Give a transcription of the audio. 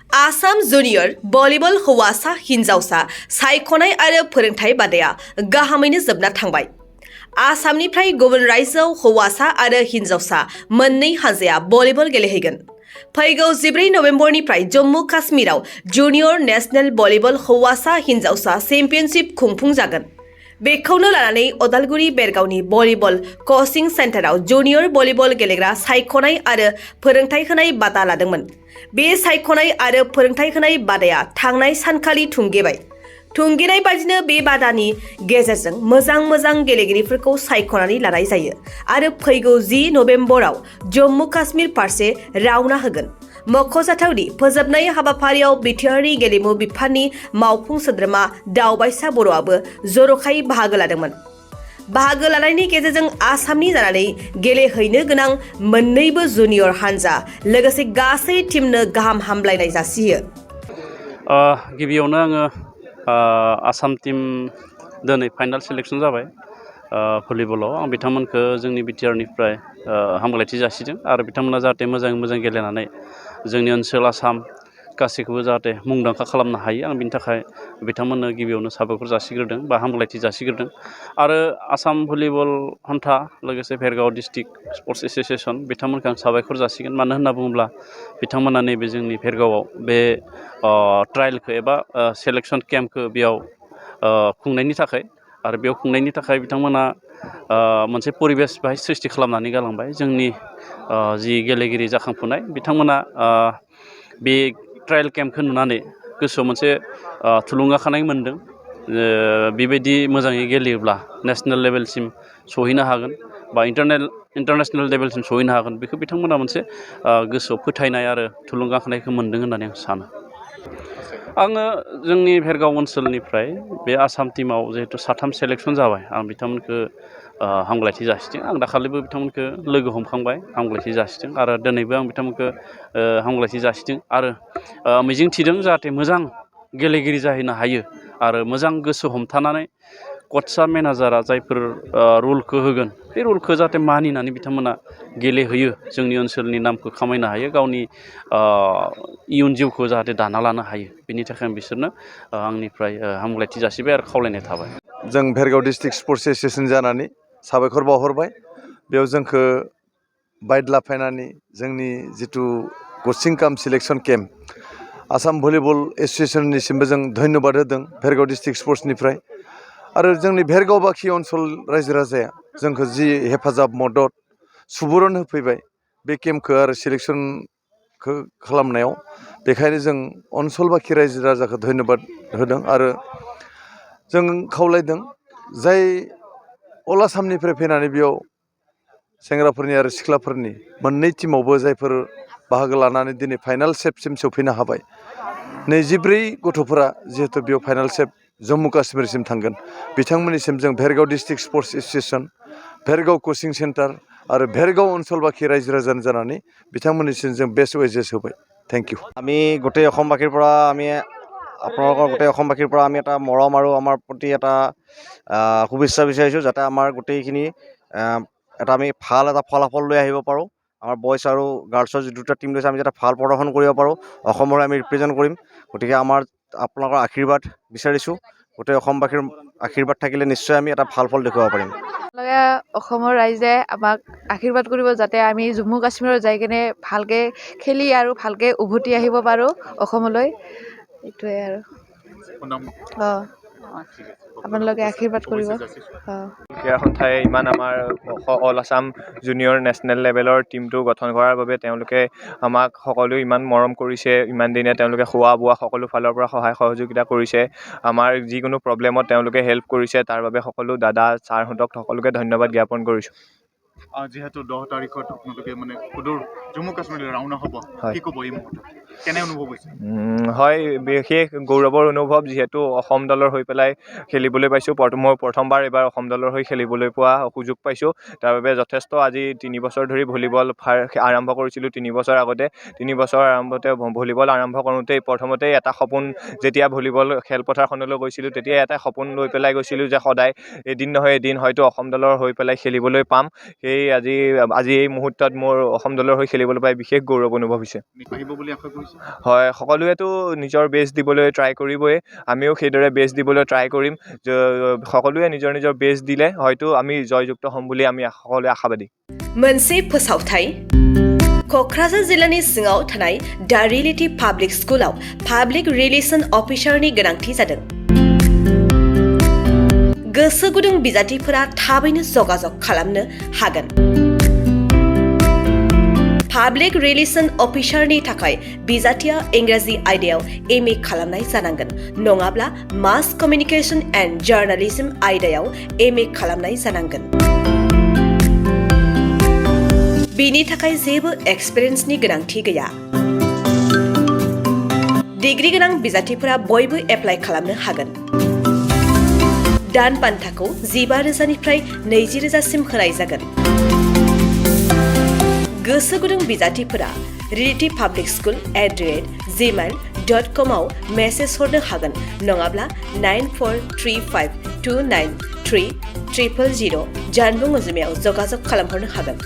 Assam junior volleyball हौवासा हिन्जावसा सायख'नाय आरो फोरोंथाय बादाया गाहामैनो जोबना थांबाय। आसामनिफ्राय गुबुन रायजोआव हौवासा आरो हिन्जावसा मोननै हानजाया भलिबल गेलेहैगोन। फैगौ 14 नबेम्बरनिफ्राय जम्मु काश्मीराव जुनियर नेशनेल भलिबल हौवासा हिन्जावसा चेम्पियनशिप खुंफुंजागोन। बेखौनो लानानै अदालगुरि बेरगावनि भलिबल कचिं सेन्टाराव जुनियर भलिबल गेलेग्रा सायख'नाय आरो फोरोंथाय होनाय बादा लादोंमोन। बे सायख'नाय आरो फोरोंथाय होनाय बादाया थांनाय सानखालि थुंगेबाय। थुंगेनाय बादिनो बे बादानि गेजेरजों मोजां गेलेगिरिफोरखौ सायख'नानै लानाय जायो आरो फैगौ 10 नबेम्बराव जम्मु काश्मीर फारसे रावना होगोन। मख'जाथावदि फोजोबनाय हाबाफारियाव बिटिआरनि गेलेमु बिफाननि मावफुं सोद्रोमा दावबायसा बर'आबो जर'खायै बाहागो लादोंमोन। बाहागो लानायनि गेजेरजों आसामनि जानानै गेलेहैनो गोनां मोन्नैबो जुनियर हानजा लोगोसे गासै टीमनो गाहाम हामलायनाय जासियो। गिबियावनो आङो आसाम टीम दिनै फाइनाल सिलेक्शन जाबाय भलिबलाव। आं बिथांमोनखौ जोंनि बिटिआरनिफ्राय हामलायथि जासिदों आरो बिथांमोना जाहाथे मोजां गेलेनानै जोंनि ओनसोल आसाम गासैखौबो जाहाथे मुंदांखा खालामनो हायो, आं बिनि थाखाय बिथांमोननो गिबियावनो साबायखर जासिग्रोदों बा हामलायथि जासिग्रोदों। आरो आसाम भलिबल हान्था लोगोसे भेरगाव डिस्ट्रिक्ट स्पर्ट्स एस'सियेसन बिथांमोनखौ आं साबायखर जासिगोन। मानो होनना बुङोब्ला बिथांमोना नैबे जोंनि भेरगावआव बे ट्रायलखौ एबा सेलेक्शन केम्पखौ बेयाव खुंनायनि थाखाय आरो बेयाव खुंनायनि थाखाय बिथांमोना मोनसे परिबेस बाहाय सृष्टि खालामनानै गालांबाय। जोंनि जि गेलेगिरि जाखांफुनाय बिथांमोना बे ट्रायल केम्पखौ नुनानै गोसोआव मोनसे थुलुंगाखांनाय मोन्दों। बेबायदि मोजाङै गेलेयोब्ला नेसनेल लेभेलसिम सहैनो हागोन बा इन्टारनेसनेल लेभेलसिम सहैनो हागोन, बेखौ बिथांमोना मोनसे गोसोआव फोथायनाय आरो थुलुंगाखांनायखौ मोन्दों होननानै आं सानो। आङो जोंनि भेरगाव ओनसोलनिफ्राय बे आसाम टीमाव जिहेतु 3 सेलेक्शन जाबाय, आं बिथांमोनखौ हामलायथि जासिदों। आं दाखालिबो बिथांमोनखौ लोगो हमखांबाय, हामलायथि जासिदों आरो दिनैबो आं बिथांमोनखौ हामलायथि जासिदों आरो मिजिं थिदों जाहाथे मोजां गेलेगिरि जाहैनो हायो आरो मोजां गोसो हमथानानै कचआ मेनेजारा जायफोर रुलखौ होगोन बे रुलखौ जाहाथे मानिनानै बिथांमोना गेलेहैयो, जोंनि ओनसोलनि नामखौ खामायनो हायो, गावनि इयुन जिउखौ जाहाथे दाना लानो हायो। बेनि थाखाय आं बिसोरनो आंनिफ्राय हामलायथि जासिबाय आरो खावलायनाय थाबाय। जों भेरगाव डिस्ट्रिक्ट स्पर्ट्स एस'सियेसन जानानै साबायखर बावहरबाय। बेयाव जोंखौ बाइड लाफायनानै जोंनि जिथु कचिं काम सिलेक्शन केम्प आसाम भलिबल एस'सियेसननिसिमबो जों धन्यबाद होदों भेरगाव डिस्ट्रिक्ट स्पर्ट्सनिफ्राय। आरो जोंनि भेरगाव बाखि ओनसोल रायजो राजाया जोंखौ जि हेफाजाब मदद सुबुरुन होफैबाय बे केम्पखौ आरो सिलेक्शनखौ खालामनायाव, बेखायनो जों ओनसोल बाखि रायजो राजाखौ धन्यबाद होदों आरो जों खावलायदों जाय अल आसामनिफ्राय फैनानै बेयाव सेंग्राफोरनि आरो सिख्लाफोरनि मोननै टीमावबो जायफोर बाहागो लानानै दिनै फाइनाल स्टेपसिम सौफैनो हाबाय। 24 गथ'फोरा जिहेतु बेयाव फाइनाल स्टेप जम्मु काश्मीरसिम थांगोन, बिथांमोननिसिम जों Bhergaon district sports association, Bhergaon coaching centre आरो भेरगाव ओनसोल बाखि रायजो राजा जानानै बिथांमोननिसिम जों बेस्ट वेजेस होबाय। Thank you. আমি গোটেই অসমবাসীৰ পৰা আপোনালোকৰ গোটেই অসমবাসীৰ পৰা আমি এটা মৰম আৰু আমাৰ প্ৰতি এটা শুভেচ্ছা বিচাৰিছোঁ, যাতে আমাৰ গোটেইখিনি এটা আমি ভাল এটা ফলাফল লৈ আহিব পাৰোঁ। আমাৰ বইজ আৰু গাৰ্লছৰ যি দুটা টিম লৈছে, আমি যাতে ভাল প্ৰদৰ্শন কৰিব পাৰোঁ, অসমৰ আমি ৰিপ্ৰেজেণ্ট কৰিম। গতিকে আপোনালোকৰ আশীৰ্বাদ বিচাৰিছোঁ। গোটেই অসমবাসীৰ আশীৰ্বাদ থাকিলে নিশ্চয় আমি এটা ভাল ফল দেখুৱাব পাৰিম। অসমৰ ৰাইজে আমাক আশীৰ্বাদ কৰিব যাতে আমি জম্মু কাশ্মীৰত যাই কিনে ভালকৈ খেলি আৰু ভালকৈ উভতি আহিব পাৰোঁ অসমলৈ। এইটোৱে আৰু আপোনালোকে আশীৰ্বাদ কৰিব। ক্ৰীড়া সন্থাই ইমান আমাৰ অল আছাম জুনিয়ৰ নেশ্যনেল লেভেলৰ টীমটো গঠন কৰাৰ বাবে তেওঁলোকে আমাক সকলো ইমান মৰম কৰিছে। ইমান দিনে তেওঁলোকে খোৱা বোৱা সকলো ফালৰ পৰা সহায় সহযোগিতা কৰিছে। আমাৰ যিকোনো প্ৰব্লেমত তেওঁলোকে হেল্প কৰিছে, তাৰ বাবে সকলো দাদা ছাৰহঁতক সকলোকে ধন্যবাদ জ্ঞাপন কৰিছোঁ। যিহেতু 10 তাৰিখত আপোনালোকে মানে সুদূৰ জম্মু কাশ্মীৰলৈ ৰাওনা হ'ব, কি ক'ব এই মুহূৰ্তত? কেনে অনুভৱ হৈছে? হয়, বিশেষ গৌৰৱৰ অনুভৱ, যিহেতু অসম দলৰ হৈ পেলাই খেলিবলৈ পাইছোঁ। মই প্ৰথমবাৰ এইবাৰ অসম দলৰ হৈ খেলিবলৈ পোৱা সুযোগ পাইছোঁ। তাৰ বাবে যথেষ্ট আজি 3 বছৰ ধৰি ভলীবল আৰম্ভ কৰিছিলোঁ। 3 বছৰ আগতে 3 বছৰ আৰম্ভতে ভলীবল আৰম্ভ কৰোঁতেই প্ৰথমতেই এটা সপোন, যেতিয়া ভলীবল খেলপথাৰখনলৈ গৈছিলোঁ তেতিয়াই এটা সপোন লৈ পেলাই গৈছিলোঁ যে সদায় এদিন নহয় এদিন হয়তো অসম দলৰ হৈ পেলাই খেলিবলৈ পাম। সেই আজি এই মুহূৰ্তত মোৰ অসম দলৰ হৈ খেলিবলৈ পাই বিশেষ গৌৰৱ অনুভৱ হৈছে। আহিব বুলি আশা কৰিছে। হয়, সকলোৱেতো নিজৰ বেষ্ট দিবলৈ ট্ৰাই কৰিবই, আমিও সেইদৰে বেষ্ট দিবলৈ ট্ৰাই কৰিম। সকলোৱে নিজৰ নিজৰ বেষ্ট দিলে হয়তো আমি জয়যুক্ত হ'ম বুলি আমি সকলোৱে আশাবাদী। मोनसे फोसावथाय क'क्राझार जिल्लानि सिङाव थानाय दा रियेलिटी पाब्लिक स्कुलाव पाब्लिक रिलेसन अफिसारनि गोनांथि जादों। गोसो गुदुं बिजाथिफोरा थाबैनो जगाजग खालामनो हागोन। पाब्लिक रिलेसन अफिसारनि थाखाय बिजाथिया इंराजि आयदायाव MA खालामनाय जानांगोन, नङाब्ला मास कमिउनिकेशन एन्ड जार्नालिज्म आयदायाव MA खालामनाय जानांगोन। बिनि थाखाय जेबो एक्सपिरियेन्सनि गोनांथि गैया। डिग्री गोनां बिजाथिफोरा बयबो एप्लाइ खालामनो हागोन। दान बान्थाखौ 15,000निफ्राय 20,000सिम होनाय जागोन। गोसो गुदुं बिजाथिफोरा रियेलिटी पाब्लिक स्कुल @gmail.com आव मेसेज हरनो हागोन, नङाब्ला 9435293000 जानबुं अनजिमायाव जगाजग खालामहरनो हागोन।